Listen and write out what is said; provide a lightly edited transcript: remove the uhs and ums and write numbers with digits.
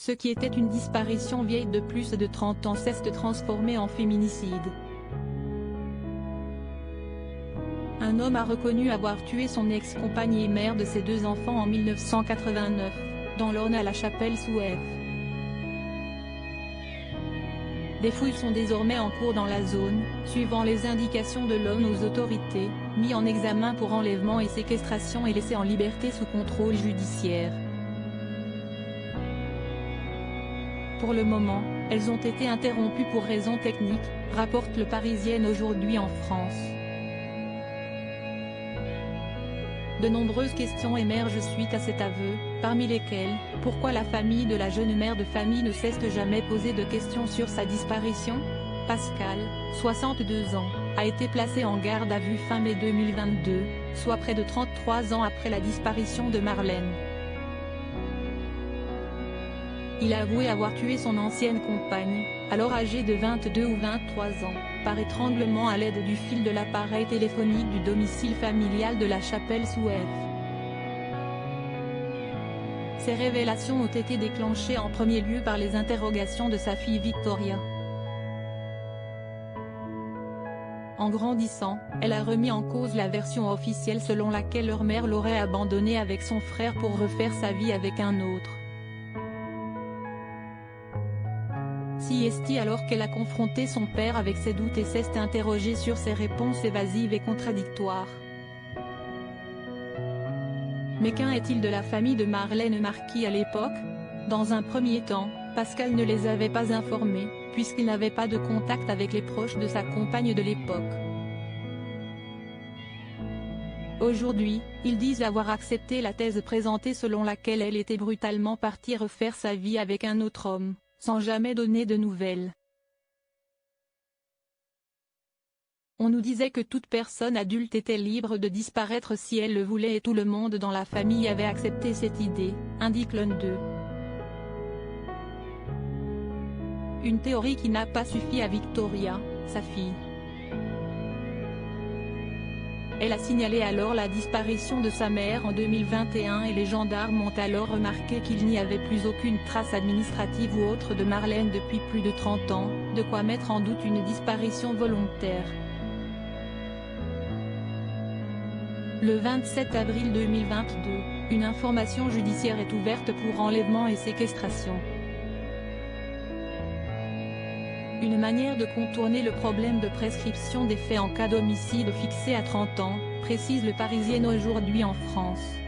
Ce qui était une disparition vieille de plus de 30 ans s'est transformé en féminicide. Un homme a reconnu avoir tué son ex-compagne et mère de ses 2 enfants en 1989, dans l'Orne à La Chapelle-sous-Eve. Des fouilles sont désormais en cours dans la zone, suivant les indications de l'homme aux autorités, mis en examen pour enlèvement et séquestration et laissé en liberté sous contrôle judiciaire. Pour le moment, elles ont été interrompues pour raisons techniques, rapporte Le Parisien aujourd'hui en France. De nombreuses questions émergent suite à cet aveu, parmi lesquelles, pourquoi la famille de la jeune mère de famille ne s'est jamais posé de questions sur sa disparition? Pascal, 62 ans, a été placé en garde à vue fin mai 2022, soit près de 33 ans après la disparition de Marlène. Il a avoué avoir tué son ancienne compagne, alors âgée de 22 ou 23 ans, par étranglement à l'aide du fil de l'appareil téléphonique du domicile familial de La Chapelle-sous-Eve. Ces révélations ont été déclenchées en premier lieu par les interrogations de sa fille Victoria. En grandissant, elle a remis en cause la version officielle selon laquelle leur mère l'aurait abandonnée avec son frère pour refaire sa vie avec un autre. Siesti alors qu'elle a confronté son père avec ses doutes et s'est interrogée sur ses réponses évasives et contradictoires. Mais qu'en est-il de la famille de Marlène Marquis à l'époque? Dans un premier temps, Pascal ne les avait pas informés, puisqu'il n'avait pas de contact avec les proches de sa compagne de l'époque. Aujourd'hui, ils disent avoir accepté la thèse présentée selon laquelle elle était brutalement partie refaire sa vie avec un autre homme, sans jamais donner de nouvelles. On nous disait que toute personne adulte était libre de disparaître si elle le voulait et tout le monde dans la famille avait accepté cette idée, indique l'un d'eux. Une théorie qui n'a pas suffi à Victoria, sa fille. Elle a signalé alors la disparition de sa mère en 2021 et les gendarmes ont alors remarqué qu'il n'y avait plus aucune trace administrative ou autre de Marlène depuis plus de 30 ans, de quoi mettre en doute une disparition volontaire. Le 27 avril 2022, une information judiciaire est ouverte pour enlèvement et séquestration. Une manière de contourner le problème de prescription des faits en cas d'homicide fixé à 30 ans, précise Le Parisien aujourd'hui en France.